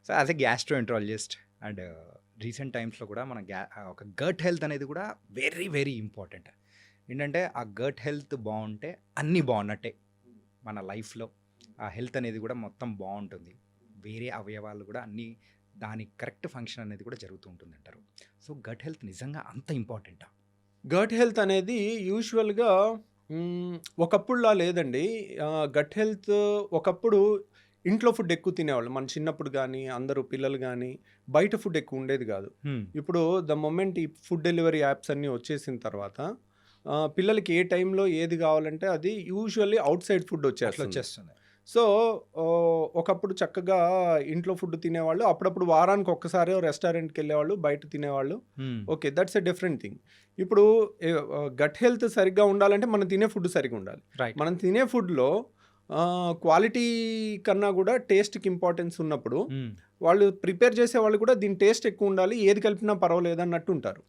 So as a gastroenterologist and recent టైమ్స్లో కూడా మన ఒక గట్ హెల్త్ అనేది కూడా వెరీ వెరీ ఇంపార్టెంట్. ఏంటంటే ఆ గట్ హెల్త్ బాగుంటే అన్నీ బాగున్నట్టే మన లైఫ్లో. ఆ హెల్త్ అనేది కూడా మొత్తం బాగుంటుంది, వేరే అవయవాలు కూడా అన్నీ దాని కరెక్ట్ ఫంక్షన్ అనేది కూడా జరుగుతూ ఉంటుంది అంటారు. సో గట్ హెల్త్ నిజంగా అంత ఇంపార్టెంటా? గట్ హెల్త్ అనేది యూజువల్‌గా ఒకప్పుడులా లేదండి. గట్ హెల్త్ ఒకప్పుడు ఇంట్లో ఫుడ్ ఎక్కువ తినేవాళ్ళు. మన చిన్నప్పుడు గానీ, అందరూ పిల్లలు గానీ, బయట ఫుడ్ ఎక్కువ ఉండేది గాదు. ఇప్పుడు ద మొమెంట్ ఈ ఫుడ్ డెలివరీ యాప్స్ అన్నీ వచ్చేసిన తర్వాత పిల్లలకి ఏ టైంలో ఏది కావాలంటే అది యూజువల్లీ ఔట్ సైడ్ ఫుడ్ వచ్చేస్తుంది. సో, ఒకప్పుడు చక్కగా ఇంట్లో ఫుడ్ తినేవాళ్ళు. అప్పుడప్పుడు వారానికి ఒక్కసారో రెస్టారెంట్‌కెళ్ళేవాళ్ళు, బయట తినేవాళ్ళు. Okay. That's a different thing. ఇప్పుడు గట్ హెల్త్ సరిగ్గా ఉండాలంటే మనం తినే ఫుడ్ సరిగ్గా ఉండాలి. రైట్. మనం తినే ఫుడ్‌లో క్వాలిటీ కన్నా కూడా టేస్ట్‌కి ఇంపార్టెన్స్ ఉన్నప్పుడు వాళ్ళు ప్రిపేర్ చేసేవాళ్ళు కూడా దీని టేస్ట్ ఎక్కువ ఉండాలి, ఏది కలిపినా పర్వాలేదు అన్నట్టు ఉంటారు.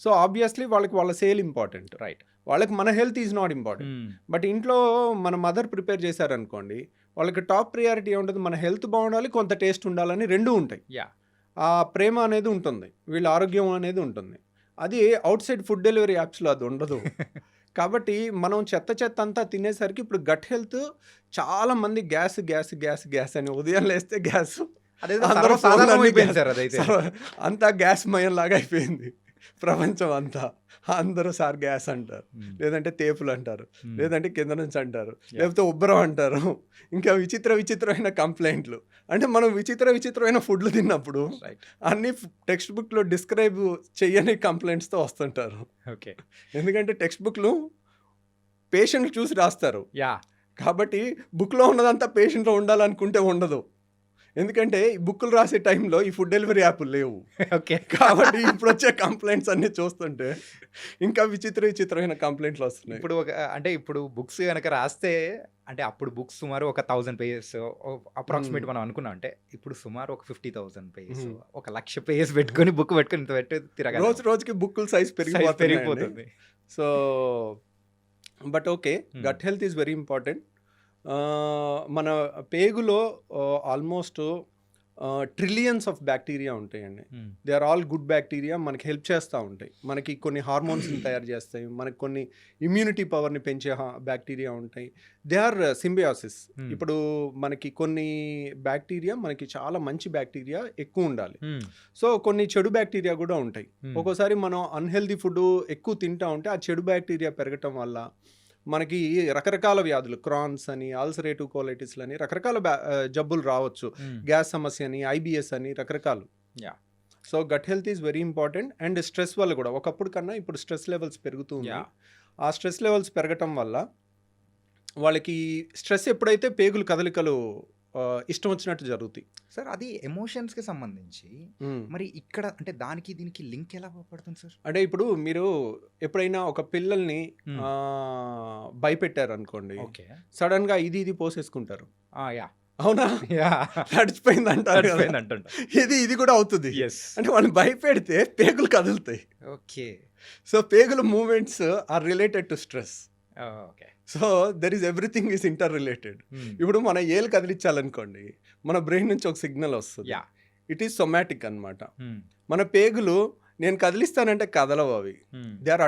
సో, ఆబ్వియస్లీ వాళ్ళకి వాళ్ళ సేల్ ఇంపార్టెంట్. రైట్. వాళ్ళకి మన health is not important. But ఇంట్లో మన మదర్ ప్రిపేర్ చేశారనుకోండి, వాళ్ళకి టాప్ ప్రియారిటీ ఏముంటుంది, మన హెల్త్ బాగుండాలి, కొంత టేస్ట్ ఉండాలని రెండూ ఉంటాయి. యా. ఆ ప్రేమ అనేది ఉంటుంది, వీళ్ళ ఆరోగ్యం అనేది ఉంటుంది. అది అవుట్ సైడ్ ఫుడ్ డెలివరీ యాప్స్లో అది ఉండదు. కాబట్టి మనం చెత్త అంతా తినేసరికి ఇప్పుడు గట్ హెల్త్ చాలా మంది గ్యాస్ గ్యాస్ గ్యాస్ గ్యాస్ అని ఉదయం లేస్తే గ్యాస్, అందరూ సర్వసాధారణం అయిపోయింది సార్ అదైతే. అంతా గ్యాస్ మయం లాగా అయిపోయింది ప్రపంచం అంతా. అందరూ సార్ గ్యాస్ అంటారు, లేదంటే తేపులు అంటారు, లేదంటే కింద నుంచి అంటారు, లేకపోతే ఉబ్బరం అంటారు. ఇంకా విచిత్రమైన కంప్లైంట్లు. అంటే మనం విచిత్రమైన ఫుడ్లు తిన్నప్పుడు అన్ని టెక్స్ట్ బుక్లో డిస్క్రైబ్ చెయ్యని కంప్లైంట్స్తో వస్తుంటారు. ఓకే. ఎందుకంటే టెక్స్ట్ బుక్లు పేషెంట్లు చూసి రాస్తారు. యా. కాబట్టి బుక్లో ఉన్నదంతా పేషెంట్లో ఉండాలనుకుంటే ఉండదు. ఎందుకంటే ఈ బుక్కులు రాసే టైంలో ఈ ఫుడ్ డెలివరీ యాప్లు లేవు. ఓకే. కాబట్టి ఇప్పుడు వచ్చే కంప్లైంట్స్ అన్ని చూస్తుంటే ఇంకా విచిత్రమైన కంప్లైంట్లు వస్తున్నాయి. ఇప్పుడు బుక్స్ కనుక రాస్తే, అంటే అప్పుడు బుక్స్ సుమారు ఒక 1000 పేజెస్ అప్రాక్సిమేట్ మనం అనుకున్నాం. అంటే ఇప్పుడు సుమారు ఒక 50,000 పేజెస్, 1,00,000 పేజెస్ పెట్టుకొని బుక్ పెట్టుకొని ఇంత పెట్టి తిరగాలి. రోజుకి బుక్కుల సైజ్ పెరిగిపోతుంది. So but okay, gut health is very important. మన పేగులో ఆల్మోస్ట్ ట్రిలియన్స్ ఆఫ్ బ్యాక్టీరియా ఉంటాయండి. They are all good bacteria, మనకి హెల్ప్ చేస్తూ ఉంటాయి. మనకి కొన్ని హార్మోన్స్ని తయారు చేస్తాయి, మనకి కొన్ని ఇమ్యూనిటీ పవర్ని పెంచే బ్యాక్టీరియా ఉంటాయి. They are symbiosis. ఇప్పుడు మనకి కొన్ని బ్యాక్టీరియా, మనకి చాలా మంచి బ్యాక్టీరియా ఎక్కువ ఉండాలి. సో కొన్ని చెడు బ్యాక్టీరియా కూడా ఉంటాయి. ఒక్కోసారి మనం అన్హెల్దీ ఫుడ్ ఎక్కువ తింటా ఉంటే ఆ చెడు బ్యాక్టీరియా పెరగటం వల్ల మనకి రకరకాల వ్యాధులు, క్రాన్స్ అని, అల్సరేటివ్ కోలైటిస్లు అని రకరకాల జబ్బులు రావచ్చు. గ్యాస్ సమస్య అని, ఐబిఎస్ అని రకరకాలు. So gut health is very important. And stress వల్ల కూడా ఒకప్పుడు కన్నా ఇప్పుడు స్ట్రెస్ లెవెల్స్ పెరుగుతుంది. ఆ స్ట్రెస్ లెవెల్స్ పెరగటం వల్ల వాళ్ళకి స్ట్రెస్ ఎప్పుడైతే పేగులు కదలికలు ఇష్టం వచ్చినట్టు జరుగుతాయి. సార్ అది ఎమోషన్స్కి సంబంధించి మరి ఇక్కడ అంటే దానికి దీనికి లింక్ ఎలా పడుతుంది సార్? అంటే ఇప్పుడు మీరు ఎప్పుడైనా ఒక పిల్లల్ని భయపెట్టారు అనుకోండి, సడన్ గా ఇది పోసేసుకుంటారు. అవునా? నడిచిపోయింది అంటారు. ఇది కూడా అవుతుంది. అంటే వాళ్ళు భయపెడితే పేగులు కదులుతాయి. ఓకే. సో పేగుల movements are related to stress. Okay. So there is everything is interrelated. ఇప్పుడు మన ఏలు కదిలించాలనుకోండి, మన బ్రెయిన్ నుంచి ఒక సిగ్నల్ వస్తుంది. ఇట్ ఈస్ సొమాటిక్ అన్నమాట. మన పేగులు నేను కదిలిస్తానంటే కదలవు అవి. They are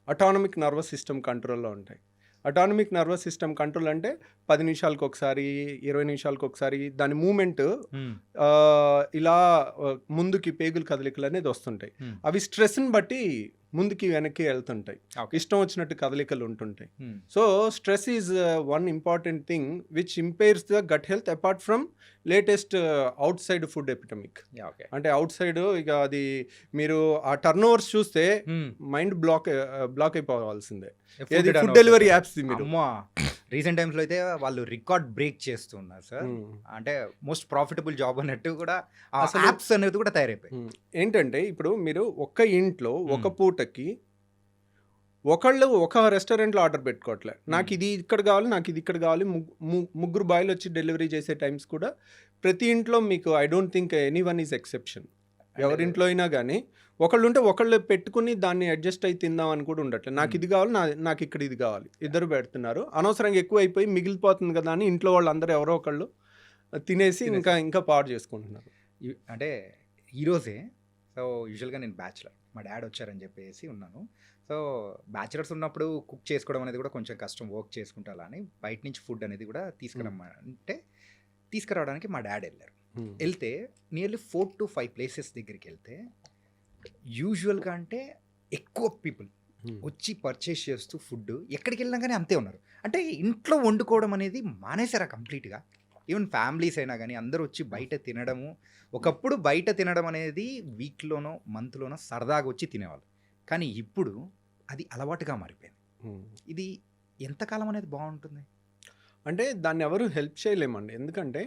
autonomic nervous system కంట్రోల్లో ఉంటాయి. అటానమిక్ నర్వస్ సిస్టమ్ కంట్రోల్ అంటే 10 నిమిషాలకు ఒకసారి, 20 నిమిషాలకు ఒకసారి దాని మూమెంట్ ఇలా ముందుకి పేగులు కదలికలు అనేది వస్తుంటాయి. అవి స్ట్రెస్ని బట్టి ముందుకి వెనక్కి వెళ్తుంటాయి, ఇష్టం వచ్చినట్టు కదలికలు ఉంటుంటాయి. So stress is one important thing which impairs the gut health apart from latest outside food epidemic. అంటే అవుట్ సైడ్ ఇక అది మీరు ఆ టర్న్ ఓవర్స్ చూస్తే మైండ్ బ్లాక్ అయిపోవాల్సిందే. ఫుడ్ డెలివరీ యాప్స్ రీసెంట్ టైమ్స్లో అయితే వాళ్ళు రికార్డ్ బ్రేక్ చేస్తున్నారు సార్. అంటే మోస్ట్ ప్రాఫిటబుల్ జాబ్ అన్నట్టు కూడా అసలు యాప్స్ అనేది కూడా తయారైపోయి. ఏంటంటే ఇప్పుడు మీరు ఒక్క ఇంట్లో ఒక పూటకి ఒకళ్ళు ఒక రెస్టారెంట్లో ఆర్డర్ పెట్టుకోవట్లే, నాకు ఇది ఇక్కడ కావాలి, నాకు ఇది ఇక్కడ కావాలి. ముగ్గురు బాయ్లు వచ్చి డెలివరీ చేసే టైమ్స్ కూడా ప్రతి ఇంట్లో మీకు I don't think any one is exception. ఎవరింట్లో అయినా కానీ ఒకళ్ళు ఉంటే ఒకళ్ళు పెట్టుకుని దాన్ని అడ్జస్ట్ అయి తిందాం అని కూడా ఉండట్లేదు. నాకు ఇది కావాలి, నాకు ఇక్కడ ఇది కావాలి, ఇద్దరు పెడుతున్నారు. అనవసరంగా ఎక్కువ అయిపోయి మిగిలిపోతుంది కదా అని ఇంట్లో వాళ్ళందరూ ఎవరో ఒకళ్ళు తినేసి ఇంకా పాడు చేసుకుంటున్నారు. అంటే ఈరోజే సో యూజువల్గా నేను బ్యాచులర్, మా డాడ్ వచ్చారని చెప్పేసి ఉన్నాను. సో బ్యాచులర్స్ ఉన్నప్పుడు కుక్ చేసుకోవడం అనేది కూడా కొంచెం కష్టం, వర్క్ చేసుకుంటా అలా అని బయట నుంచి ఫుడ్ అనేది కూడా తీసుకురావడానికి మా డాడ్ వెళ్ళారు. వెళ్తే నియర్లీ 4 to 5 ప్లేసెస్ దగ్గరికి వెళ్తే యూజువల్గా అంటే ఎక్కువ పీపుల్ వచ్చి పర్చేస్ చేస్తూ ఫుడ్ ఎక్కడికి వెళ్ళినా కానీ అంతే ఉన్నారు. అంటే ఇంట్లో వండుకోవడం అనేది మానేశారా కంప్లీట్గా. ఈవెన్ ఫ్యామిలీస్ అయినా కానీ అందరూ వచ్చి బయట తినడము. ఒకప్పుడు బయట తినడం అనేది వీక్లోనో మంత్లోనో సరదాగా వచ్చి తినేవాళ్ళు, కానీ ఇప్పుడు అది అలవాటుగా మారిపోయింది. ఇది ఎంతకాలం అనేది బాగుంటుంది అంటే దాన్ని ఎవరు హెల్ప్ చేయలేమండి. ఎందుకంటే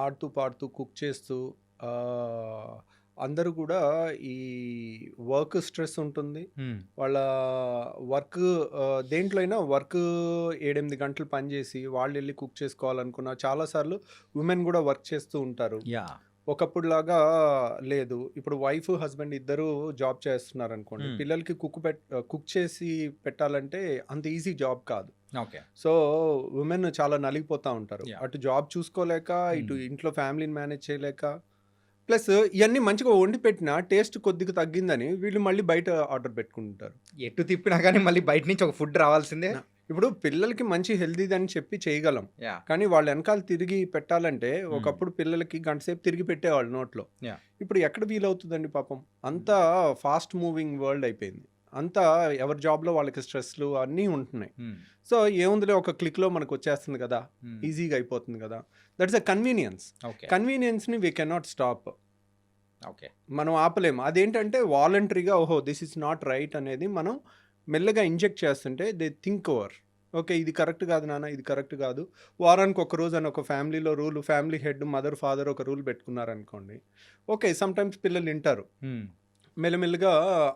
ఆడుతూ పాడుతూ కుక్ చేస్తూ అందరూ కూడా ఈ వర్క్ స్ట్రెస్ ఉంటుంది. వాళ్ళ వర్క్ దేంట్లో అయినా వర్క్ 7-8 గంటలు పనిచేసి వాళ్ళు వెళ్ళి కుక్ చేసుకోవాలనుకున్న చాలాసార్లు ఉమెన్ కూడా వర్క్ చేస్తూ ఉంటారు. ఒకప్పుడులాగా లేదు. ఇప్పుడు వైఫ్ హస్బెండ్ ఇద్దరు జాబ్ చేస్తున్నారు అనుకోండి, పిల్లలకి కుక్ చేసి పెట్టాలంటే అంత ఈజీ జాబ్ కాదు. ఓకే. సో ఉమెన్ చాలా నలిగిపోతూ ఉంటారు. అటు జాబ్ చూసుకోలేక, ఇటు ఇంట్లో ఫ్యామిలీని మేనేజ్ చేయలేక, ప్లస్ ఇవన్నీ మంచిగా వండి పెట్టినా టేస్ట్ కొద్దిగా తగ్గిందని వీళ్ళు మళ్ళీ బయట ఆర్డర్ పెట్టుకుంటారు. ఎటు తిప్పినా కానీ మళ్ళీ బయట నుంచి ఒక ఫుడ్ రావాల్సిందే. ఇప్పుడు పిల్లలకి మంచి హెల్దీ అని చెప్పి చేయగలం, కానీ వాళ్ళ వెనకాల తిరిగి పెట్టాలంటే ఒకప్పుడు పిల్లలకి గంట సేపు తిరిగి పెట్టేవాళ్ళు నోట్లో. ఇప్పుడు ఎక్కడ వీలవుతుందండి పాపం. అంతా ఫాస్ట్ మూవింగ్ వరల్డ్ అయిపోయింది. అంతా ఎవరి జాబ్లో వాళ్ళకి స్ట్రెస్లు అన్నీ ఉంటున్నాయి. సో ఏముందిలే, ఒక క్లిక్లో మనకు వచ్చేస్తుంది కదా, ఈజీగా అయిపోతుంది కదా. That's a convenience. కన్వీనియన్స్ని వీ కెనాట్ స్టాప్. ఓకే, మనం ఆపలేము. అదేంటంటే వాలంటరీగా ఓహో దిస్ ఇస్ నాట్ రైట్ అనేది మనం మెల్లగా ఇంజెక్ట్ చేస్తుంటే దే థింక్ ఓవర్, ఓకే ఇది కరెక్ట్ కాదు నాన్న, ఇది కరెక్ట్ కాదు. వారానికి ఒక రోజు అని ఒక ఫ్యామిలీలో rule, family head mother father ఒక రూల్ పెట్టుకున్నారనుకోండి, ఓకే సమ్టైమ్స్ పిల్లలు వింటారు. మెల్లమెల్లగా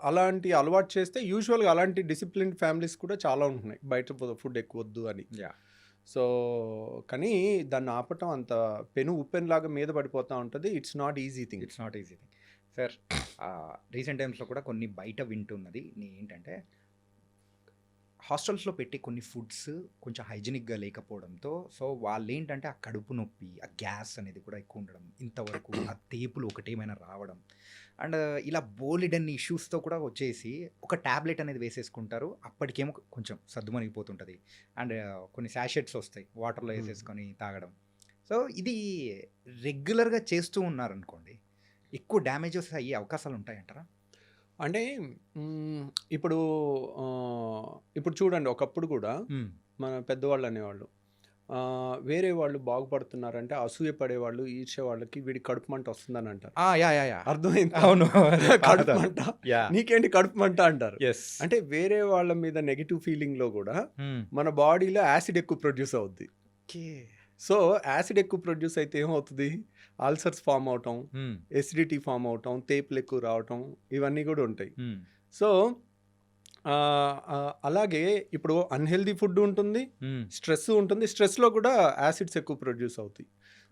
అలాంటి అలవాటు చేస్తే యూజువల్గా అలాంటి డిసిప్లిన్ ఫ్యామిలీస్ కూడా చాలా ఉంటున్నాయి, బయట ఫుడ్ ఎక్కువ వద్దు అని. సో కానీ దాన్ని ఆపటం అంత ఉప్పెన్లాగా మీద పడిపోతూ ఉంటుంది. It's not easy thing. Sir recent టైమ్స్లో కూడా కొన్ని బయట వింటున్నది ఏంటంటే హాస్టల్స్లో పెట్టే కొన్ని ఫుడ్స్ కొంచెం హైజీనిక్గా లేకపోవడంతో సో వాళ్ళు ఏంటంటే ఆ కడుపు నొప్పి, ఆ గ్యాస్ అనేది కూడా ఎక్కువ ఉండడం, ఇంతవరకు ఆ తేపులు ఒకటేమైనా రావడం అండ్ ఇలా బోలెడన్ని ఇష్యూస్తో కూడా వచ్చేసి ఒక ట్యాబ్లెట్ అనేది వేసేసుకుంటారు. అప్పటికేమో కొంచెం సర్దుమణిగిపోతుంటుంది అండ్ కొన్ని శాషెట్స్ వస్తాయి వాటర్లో వేసేసుకొని తాగడం. సో ఇది రెగ్యులర్గా చేస్తూ ఉన్నారనుకోండి, ఎక్కువ డ్యామేజెస్ అయ్యే అవకాశాలు ఉంటాయంటారా? అంటే ఇప్పుడు చూడండి, ఒకప్పుడు కూడా మన పెద్దవాళ్ళు అనేవాళ్ళు వేరే వాళ్ళు బాగుపడుతున్నారంటే అసూయ పడేవాళ్ళు, ఈర్చే వాళ్ళకి వీడి కడుపు మంట వస్తుందని అంటారు. అర్థమైంది? అవును, కడుపు మంట, నీకేంటి కడుపు మంట అంటారు. అంటే వేరే వాళ్ళ మీద నెగిటివ్ ఫీలింగ్ లో కూడా మన బాడీలో యాసిడ్ ఎక్కువ ప్రొడ్యూస్ అవుద్ది. సో యాసిడ్ ఎక్కువ ప్రొడ్యూస్ అయితే ఏమవుతుంది, అల్సర్స్ ఫామ్ అవటం, ఎసిడిటీ ఫామ్ అవటం, తేపులు ఎక్కువ రావటం, ఇవన్నీ కూడా ఉంటాయి. సో అలాగే ఇప్పుడు అన్హెల్దీ ఫుడ్ ఉంటుంది, స్ట్రెస్ ఉంటుంది, స్ట్రెస్లో కూడా యాసిడ్స్ ఎక్కువ ప్రొడ్యూస్ అవుతాయి.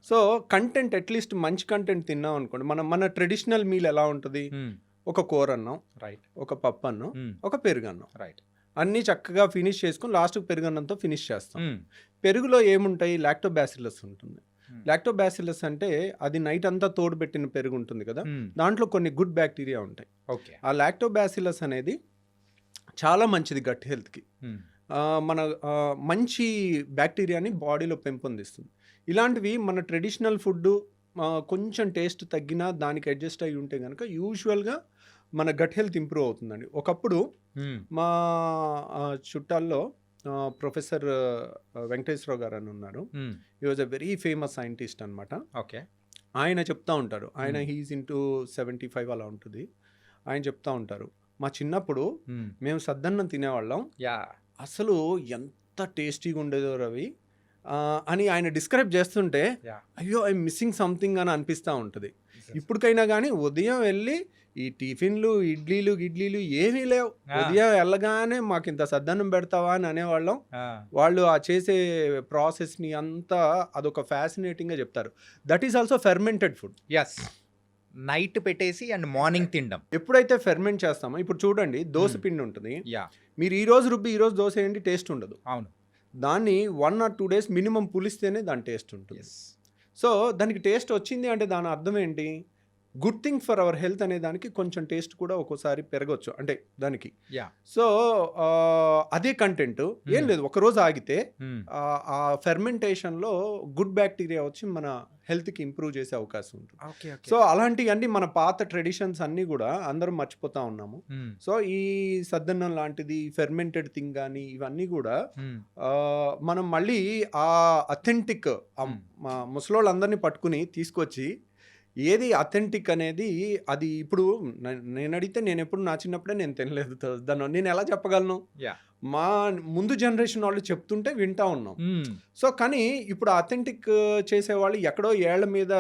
సో కంటెంట్ అట్లీస్ట్ మంచి కంటెంట్ తిన్నాం అనుకోండి, మన ట్రెడిషనల్ మీల్ ఎలా ఉంటుంది, ఒక కూర అన్నం, ఒక పప్పు అన్నం, ఒక పెరుగన్నం, అన్నీ చక్కగా ఫినిష్ చేసుకుని లాస్ట్కి పెరుగన్నంతో ఫినిష్ చేస్తాం. పెరుగులో ఏముంటాయి, లాక్టోబాసిల్లస్ ఉంటుంది. లాక్టోబాసిల్లస్ అంటే అది నైట్ అంతా తోడుపెట్టిన పెరుగు ఉంటుంది కదా, దాంట్లో కొన్ని గుడ్ బ్యాక్టీరియా ఉంటాయి. ఆ లాక్టోబాసిల్లస్ అనేది చాలా మంచిది గట్ హెల్త్కి. మన మంచి బ్యాక్టీరియాని బాడీలో పెంపొందిస్తుంది. ఇలాంటివి మన ట్రెడిషనల్ ఫుడ్ కొంచెం టేస్ట్ తగ్గినా దానికి అడ్జస్ట్ అయ్యి ఉంటే కనుక యూజువల్గా మన గట్ హెల్త్ ఇంప్రూవ్ అవుతుందండి. ఒకప్పుడు మా చుట్టాల్లో ప్రొఫెసర్ వెంకటేశ్వరరావు గారు అని ఉన్నారు. He was a very famous scientist అనమాట. ఓకే. ఆయన చెప్తా ఉంటారు, ఆయన హీఈస్ ఇంటూ 75 అలా ఉంటుంది. ఆయన చెప్తా ఉంటారు, మా చిన్నప్పుడు మేము సద్దన్నం తినేవాళ్ళం, అసలు ఎంత టేస్టీగా ఉండేదో రవి అని ఆయన డిస్క్రైబ్ చేస్తుంటే అయ్యో ఐఎమ్ మిస్సింగ్ సంథింగ్ అని అనిపిస్తూ ఉంటుంది. ఇప్పటికైనా కానీ ఉదయం వెళ్ళి ఈ టిఫిన్లు ఇడ్లీలు ఏమీ లేవు, ఉదయం వెళ్ళగానే మాకు ఇంత సద్దన్నం పెడతావా అని అనేవాళ్ళం. వాళ్ళు ఆ చేసే ప్రాసెస్ని అంతా అదొక ఫ్యాసినేటింగ్గా చెప్తారు. That is also fermented food. Night పెట్టేసి అండ్ మార్నింగ్ తినడం. ఎప్పుడైతే ఫెర్మెంట్ చేస్తామో ఇప్పుడు చూడండి దోశ Hmm. పిండి ఉంటుంది. యా మీరు ఈ రోజు రుబ్బి ఈ రోజు దోశ వేయండి టేస్ట్ ఉండదు. అవును. దాన్ని 1 or 2 days మినిమం పులిస్తేనే దాని టేస్ట్ ఉంటుంది. ఎస్ సో దానికి టేస్ట్ వచ్చింది అంటే దాని అర్థం ఏంటి? Good thing for our health అనే దానికి కొంచెం టేస్ట్ కూడా ఒక్కోసారి పెరగచ్చు అంటే దానికి. యా సో అదే కంటెంట్ ఏం లేదు ఒక రోజు ఆగితే ఆ ఫెర్మెంటేషన్లో గుడ్ బ్యాక్టీరియా వచ్చి మన హెల్త్కి ఇంప్రూవ్ చేసే అవకాశం ఉంటుంది. Okay okay. సో అలాంటివన్నీ మన పాత ట్రెడిషన్స్ అన్నీ కూడా అందరం మర్చిపోతా ఉన్నాము. సో ఈ సద్దన్నం లాంటిది ఫెర్మెంటెడ్ థింగ్ కానీ ఇవన్నీ కూడా మనం మళ్ళీ ఆ అథెంటిక్ ముసలోళ్ళందరినీ పట్టుకుని తీసుకొచ్చి ఏది అథెంటిక్ అనేది అది ఇప్పుడు నేను అడిగితే నేను ఎప్పుడు నా చిన్నప్పుడే నేను తినలేదు దాన్ని నేను ఎలా చెప్పగలను? యా మా ముందు జనరేషన్ వాళ్ళు చెప్తుంటే వింటా ఉన్నాం. సో కానీ ఇప్పుడు అథెంటిక్ చేసేవాళ్ళు ఎక్కడో ఏళ్ల మీద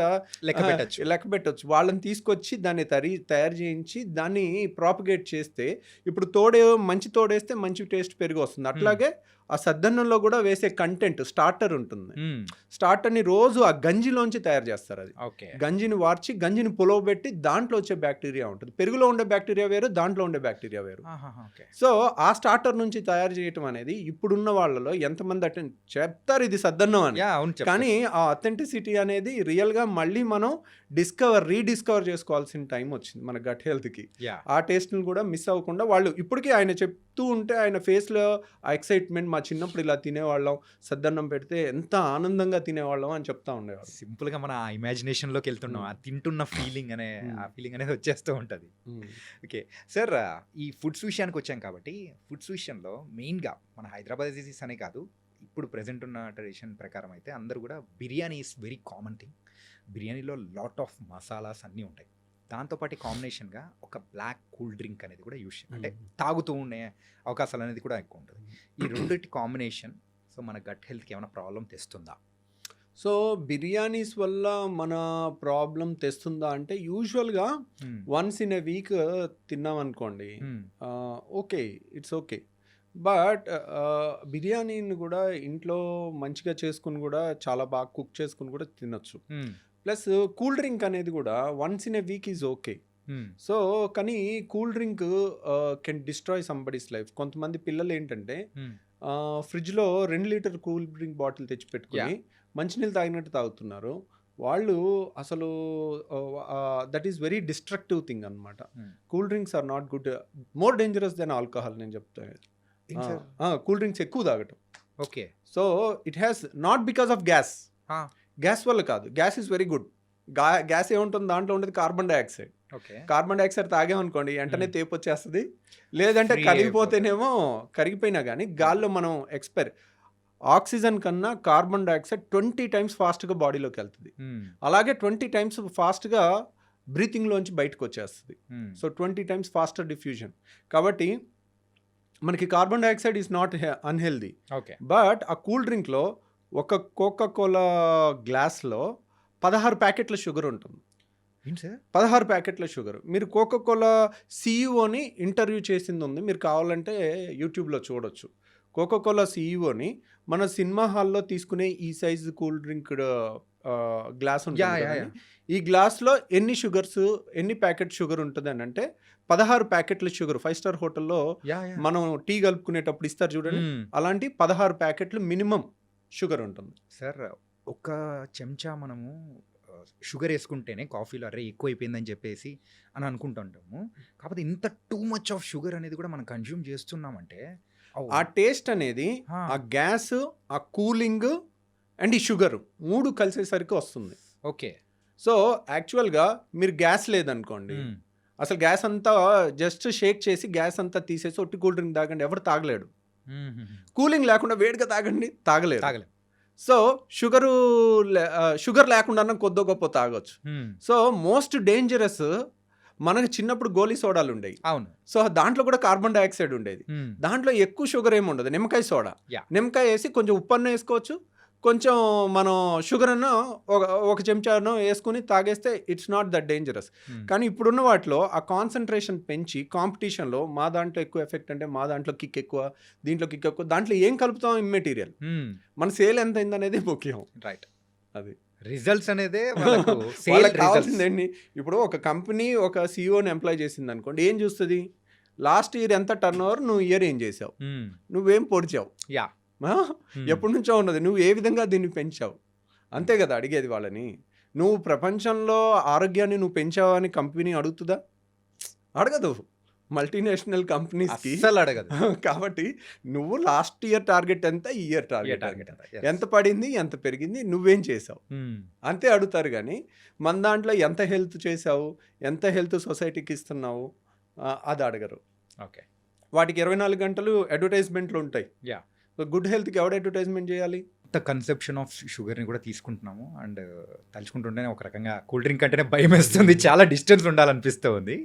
లెక్క పెట్టచ్చు. వాళ్ళని తీసుకొచ్చి దాన్ని తయారు చేయించి దాన్ని ప్రాపగేట్ చేస్తే ఇప్పుడు మంచి తోడేస్తే మంచి టేస్ట్ పెరిగి వస్తుంది. అట్లాగే ఆ సద్దన్నంలో కూడా వేసే కంటెంట్ స్టార్టర్ ఉంటుంది. స్టార్టర్ని రోజు ఆ గంజిలోంచి తయారు చేస్తారు. అది ఓకే. గంజిని వార్చి గంజిని పులవబెట్టి దాంట్లో వచ్చే బ్యాక్టీరియా ఉంటుంది. పెరుగులో ఉండే బ్యాక్టీరియా వేరు, దాంట్లో ఉండే బ్యాక్టీరియా వేరు. సో ఆ స్టార్టర్ నుంచి తయారు చేయటం అనేది ఇప్పుడున్న వాళ్ళలో ఎంతమంది చెప్తారు ఇది సద్దన్నం అని, కానీ ఆ అథెంటిసిటీ అనేది రియల్గా మళ్ళీ మనం రీడిస్కవర్ చేసుకోవాల్సిన టైం వచ్చింది మన గట్ హెల్త్కి. ఆ టేస్ట్ని కూడా మిస్ అవ్వకుండా వాళ్ళు ఇప్పటికీ ఆయన చెప్తూ ఉంటే ఆయన ఫేస్లో ఆ ఎక్సైట్మెంట్, మా చిన్నప్పుడు ఇలా తినేవాళ్ళం, సద్దన్నం పెడితే ఎంత ఆనందంగా తినేవాళ్ళం అని చెప్తా ఉండేవాళ్ళు. సింపుల్గా మన ఇమాజినేషన్లోకి వెళ్తున్నాం, ఆ తింటున్న ఫీలింగ్ ఆ ఫీలింగ్ అనేది వచ్చేస్తూ ఉంటుంది. ఓకే సార్, ఈ ఫుడ్స్ విషయానికి వచ్చాం కాబట్టి ఫుడ్స్ విషయంలో మెయిన్గా మన హైదరాబాద్ డిసీస్ అనే కాదు, ఇప్పుడు ప్రెజెంట్ ఉన్న ట్రెడిషన్ ప్రకారం అయితే అందరూ కూడా biryani is very common thing. బిర్యానీలో లాట్ ఆఫ్ మసాలాస్ అన్నీ ఉంటాయి. దాంతోపాటు కాంబినేషన్గా ఒక బ్లాక్ కూల్ డ్రింక్ అనేది కూడా యూస్ అంటే తాగుతూ ఉండే అవకాశాలు అనేది కూడా ఎక్కువ ఉంటుంది. ఈ రెండింటి కాంబినేషన్ సో మన గట్ హెల్త్కి ఏమైనా ప్రాబ్లం తెస్తుందా? సో బిర్యానీస్ వల్ల మన ప్రాబ్లం తెస్తుందా అంటే యూజువల్గా వన్స్ ఇన్ ఎ వీక్ తిన్నాం అనుకోండి, ఓకే, ఇట్స్ ఓకే. బట్ బిర్యానీని కూడా ఇంట్లో మంచిగా చేసుకుని కూడా చాలా బాగా కుక్ చేసుకుని కూడా తినొచ్చు. ప్లస్ కూల్ డ్రింక్ అనేది కూడా once in a week is okay. So కానీ cool drink can destroy somebody's life. కొంతమంది పిల్లలు ఏంటంటే ఫ్రిడ్జ్లో 2 లీటర్ కూల్ డ్రింక్ బాటిల్ తెచ్చి పెట్టుకుని మంచినీళ్ళు తాగినట్టు తాగుతున్నారు. వాళ్ళు అసలు that is very destructive thing అనమాట. Cool drinks are not good, more dangerous than alcohol నేను చెప్తాను. కూల్ డ్రింక్స్ ఎక్కువ తాగటం. Okay. So it has not because of gas వల్ల కాదు. Gas is very good. Gas ఏముంటుంది దాంట్లో ఉండేది కార్బన్ డైఆక్సైడ్. కార్బన్ డైఆక్సైడ్ తాగామనుకోండి వెంటనే తేపు వచ్చేస్తుంది, లేదంటే కరిగిపోయినా కానీ గాల్లో మనం ఆక్సిజన్ కన్నా కార్బన్ డైఆక్సైడ్ 20 times ఫాస్ట్గా బాడీలోకి వెళ్తుంది. అలాగే 20 times ఫాస్ట్గా బ్రీతింగ్లోంచి బయటకు వచ్చేస్తుంది. So 20 times faster diffusion. కాబట్టి మనకి carbon dioxide is not unhealthy. But ఆ కూల్ డ్రింక్లో ఒక కోకా-కోలా గ్లాస్లో 16 ప్యాకెట్ల షుగర్ ఉంటుంది. 16 ప్యాకెట్ల షుగర్. మీరు కోకా-కోలా సీఈఓని ఇంటర్వ్యూ చేసింది ఉంది, మీరు కావాలంటే యూట్యూబ్లో చూడొచ్చు. కోకా-కోలా సీఈఓని మన సినిమా హాల్లో తీసుకునే ఈ సైజు కూల్ డ్రింక్ గ్లాస్ ఉంటుంది. ఈ గ్లాస్లో ఎన్ని ప్యాకెట్ షుగర్ ఉంటుంది అని అంటే 16 ప్యాకెట్ల షుగర్. 5 స్టార్ హోటల్లో మనం టీ కలుపుకునేటప్పుడు ఇస్తారు చూడండి, అలాంటి 16 ప్యాకెట్లు మినిమం షుగర్ ఉంటుంది. సార్ ఒక చెంచా మనము షుగర్ వేసుకుంటేనే కాఫీలో అరే ఎక్కువ అయిపోయిందని చెప్పేసి అని అనుకుంటుంటాము. కాకపోతే ఇంత టూ మచ్ ఆఫ్ షుగర్ అనేది కూడా మనం కన్జ్యూమ్ చేస్తున్నామంటే ఆ టేస్ట్ అనేది ఆ గ్యాస్, ఆ కూలింగ్ అండ్ ఈ షుగర్ 3 కలిసేసరికి వస్తుంది. ఓకే. సో యాక్చువల్గా మీరు గ్యాస్ లేదనుకోండి, అసలు గ్యాస్ అంతా జస్ట్ షేక్ చేసి గ్యాస్ అంతా తీసేసి ఒట్టి కూల్ డ్రింక్ తాగండి, ఎవరు తాగలేడు. కూలింగ్ లేకుండా వేడిగా తాగలేరు. సో షుగర్ లేకుండా కొద్దో గొప్ప తాగొచ్చు. సో మోస్ట్ డేంజరస్ మనకు చిన్నప్పుడు గోలీ సోడాలు ఉండేవి. అవును. సో దాంట్లో కూడా కార్బన్ డైఆక్సైడ్ ఉండేది. దాంట్లో ఎక్కువ షుగర్ ఏమి ఉండదు. నిమ్మకాయ సోడా, నిమ్మకాయ వేసి కొంచెం ఉప్పు అన్న వేసుకోవచ్చు, కొంచెం మనం షుగర్ అన్న ఒక చెంచాను వేసుకుని తాగేస్తే ఇట్స్ నాట్ దట్ డేంజరస్. కానీ ఇప్పుడున్న వాటిలో ఆ కాన్సన్ట్రేషన్ పెంచి కాంపిటీషన్లో మా దాంట్లో ఎక్కువ ఎఫెక్ట్ అంటే మా దాంట్లో కిక్ ఎక్కువ, దీంట్లో కిక్ ఎక్కువ, దాంట్లో ఏం కలుపుతాం ఇమ్మెటీరియల్, మన సేల్ ఎంత అయింది అనేది ముఖ్యం. రైట్. అది రిజల్ట్స్ అనేదే వాళ్ళకు సేల్ వాళ్ళకి రిజల్ట్స్. కావాల్సిందండి. ఇప్పుడు ఒక కంపెనీ ఒక సీఈఓని ఎంప్లాయ్ చేసింది అనుకోండి, ఏం చూస్తుంది? లాస్ట్ ఇయర్ ఎంత టర్న్ ఓవర్, నువ్వు ఇయర్ ఏం చేసావు, నువ్వేం పొడిచావు, యా ఎప్పటి నుంచో ఉన్నది, నువ్వు ఏ విధంగా దీన్ని పెంచావు, అంతే కదా అడిగేది వాళ్ళని. నువ్వు ప్రపంచంలో ఆరోగ్యాన్ని నువ్వు పెంచావని కంపెనీ అడుగుతుందా? అడగదు. మల్టీనేషనల్ కంపెనీస్కి అస్సలు అడగదు. కాబట్టి నువ్వు లాస్ట్ ఇయర్ టార్గెట్ ఎంత, ఈ ఇయర్ టార్గెట్ ఎంత పడింది, ఎంత పెరిగింది, నువ్వేం చేసావు, అంతే అడుగుతారు. కానీ మన దాంట్లో ఎంత హెల్త్ చేసావు, ఎంత హెల్త్ సొసైటీకి ఇస్తున్నావు, అది అడగరు. ఓకే, వాటికి 24 గంటలు అడ్వర్టైజ్మెంట్లు ఉంటాయి. యా గుడ్ హెల్త్కి ఎవడు అడ్వర్టైజ్మెంట్ చేయాలి? కొత్త కన్సెప్షన్ ఆఫ్ షుగర్ని కూడా తీసుకుంటున్నాము. అండ్ తలుచుకుంటుంటేనే ఒక రకంగా కూల్ డ్రింక్ అంటేనే భయం వేస్తుంది, చాలా డిస్టెన్స్ ఉండాలనిపిస్తూ ఉంది.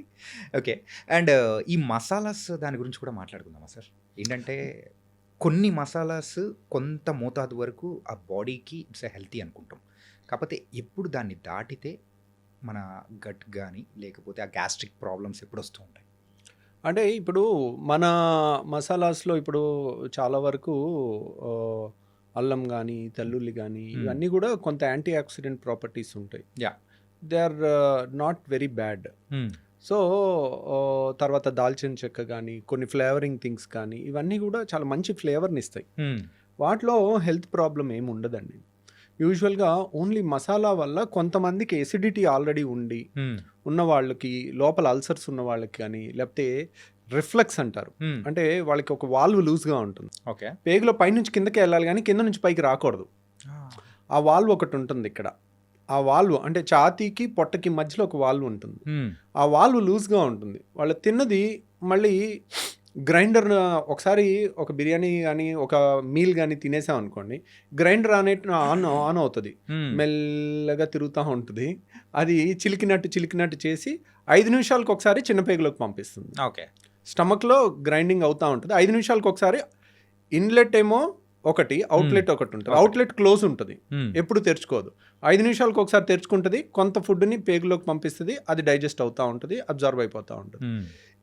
ఓకే, అండ్ ఈ మసాలాస్ దాని గురించి కూడా మాట్లాడుకుందామా సార్? ఏంటంటే కొన్ని మసాలాస్ కొంత మోతాదు వరకు ఆ బాడీకి ఇట్స్ హెల్తీ అనుకుంటాం, కాకపోతే ఎప్పుడు దాన్ని దాటితే మన గట్ కానీ లేకపోతే ఆ గ్యాస్ట్రిక్ ప్రాబ్లమ్స్ ఎప్పుడు వస్తూ ఉంటాయి? అంటే ఇప్పుడు మన మసాలాస్లో ఇప్పుడు చాలా వరకు అల్లం కానీ, తెల్లుల్లి కానీ, ఇవన్నీ కూడా కొంత యాంటీ ఆక్సిడెంట్ ప్రాపర్టీస్ ఉంటాయి. Yeah. They are not very bad. So తర్వాత దాల్చిన చెక్క కానీ, కొన్ని ఫ్లేవరింగ్ థింగ్స్ కానీ, ఇవన్నీ కూడా చాలా మంచి ఫ్లేవర్ని ఇస్తాయి. వాటిలో హెల్త్ ప్రాబ్లం ఏమి ఉండదండి. యూజువల్గా ఓన్లీ మసాలా వల్ల కొంతమందికి ఎసిడిటీ ఆల్రెడీ ఉన్న వాళ్ళకి, లోపల అల్సర్స్ ఉన్న వాళ్ళకి కానీ, లేకపోతే రిఫ్లెక్స్ అంటారు, అంటే వాళ్ళకి ఒక వాల్వ్ లూజ్గా ఉంటుంది. ఓకే, పేగులో పైనుంచి కిందకి వెళ్ళాలి కానీ కింద నుంచి పైకి రాకూడదు. ఆ వాల్వ్ ఒకటి ఉంటుంది ఇక్కడ. ఆ వాల్వ్ అంటే ఛాతీకి పొట్టకి మధ్యలో ఒక వాల్వ్ ఉంటుంది. ఆ వాల్వ్ లూజ్గా ఉంటుంది. వాళ్ళు తిన్నది మళ్ళీ గ్రైండర్, ఒకసారి ఒక బిర్యానీ కానీ ఒక మీల్ కానీ తినేసాం అనుకోండి, గ్రైండర్ ఆన్ అవుతుంది, మెల్లగా తిరుగుతూ ఉంటుంది. అది చిలికినట్టు చేసి 5 నిమిషాలకు ఒకసారి చిన్న పేగులోకి పంపిస్తుంది. ఓకే, స్టమక్లో గ్రైండింగ్ అవుతూ ఉంటుంది. 5 నిమిషాలకు ఒకసారి ఇన్లెట్ ఏమో ఒకటి, అవుట్లెట్ ఒకటి ఉంటుంది. అవుట్లెట్ క్లోజ్ ఉంటుంది, ఎప్పుడు తెరుచుకోదు. 5 నిమిషాలకు ఒకసారి తెరుచుకుంటుంది, కొంత ఫుడ్ని పేగులోకి పంపిస్తుంది, అది డైజెస్ట్ అవుతూ ఉంటుంది, అబ్జర్వ్ అయిపోతూ ఉంటుంది.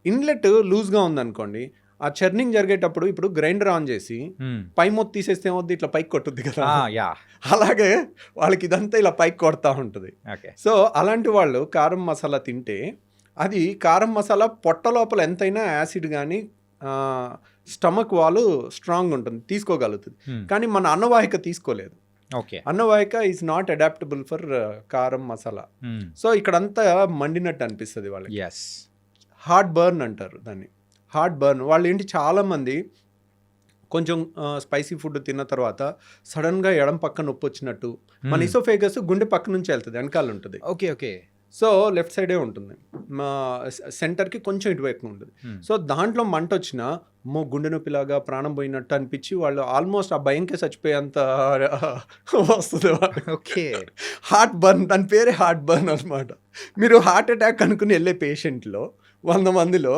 ఇన్లెట్ లూజ్గా ఉందనుకోండి, ఆ చర్నింగ్ జరిగేటప్పుడు ఇప్పుడు గ్రైండర్ ఆన్ చేసి పై మొత్తం తీసేస్తే ఏమవుద్ది, ఇట్లా పైకి కొట్టుద్ది కదా, అలాగే వాళ్ళకి ఇదంతా ఇలా పైకి కొడతా ఉంటుంది. సో అలాంటి వాళ్ళు కారం మసాలా తింటే, అది కారం మసాలా పొట్ట లోపల ఎంతైనా యాసిడ్ కానీ స్టమక్ వాళ్ళు స్ట్రాంగ్ ఉంటుంది, తీసుకోగలుగుతుంది. కానీ మన అన్నవాహిక తీసుకోలేదు. అన్నవాహిక ఈజ్ నాట్ అడాప్టబుల్ ఫర్ కారం మసాలా. సో ఇక్కడంతా మండినట్టు అనిపిస్తుంది వాళ్ళకి. హార్ట్ బర్న్ అంటారు దాన్ని, హార్ట్ బర్న్. వాళ్ళు ఏంటి, చాలామంది కొంచెం స్పైసీ ఫుడ్ తిన్న తర్వాత సడన్గా ఎడం పక్క నొప్పి వచ్చినట్టు, మన ఇసోఫేగస్ గుండె పక్క నుంచి వెళ్తుంది, వెనకాల ఉంటుంది. ఓకే, సో లెఫ్ట్ సైడే ఉంటుంది, మా సెంటర్కి కొంచెం ఇటువైపు ఉంటుంది. సో దాంట్లో మంట వచ్చినా గుండె నొప్పిలాగా ప్రాణం పోయినట్టు అనిపించి వాళ్ళు ఆల్మోస్ట్ ఆ భయంకే చచ్చిపోయేంత వస్తుంది. ఓకే, హార్ట్ బర్న్, దాని పేరే హార్ట్ బర్న్ అనమాట. మీరు హార్ట్ అటాక్ అనుకుని వెళ్ళే పేషెంట్లో 100 మందిలో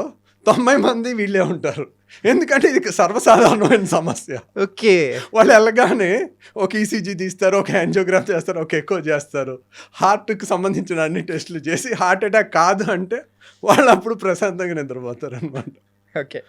90 మంది వీళ్ళే ఉంటారు. ఎందుకంటే ఇది సర్వసాధారణమైన సమస్య. ఓకే, వాళ్ళు వెళ్ళగానే ఒక ఈసీజీ తీస్తారు, ఒక యాంజియోగ్రాఫ్ చేస్తారు, ఒక ఎకో చేస్తారు, హార్ట్కి సంబంధించిన అన్ని టెస్టులు చేసి హార్ట్ అటాక్ కాదు అంటే వాళ్ళు అప్పుడు ప్రశాంతంగా నిద్రపోతారు అనమాట. ఓకే.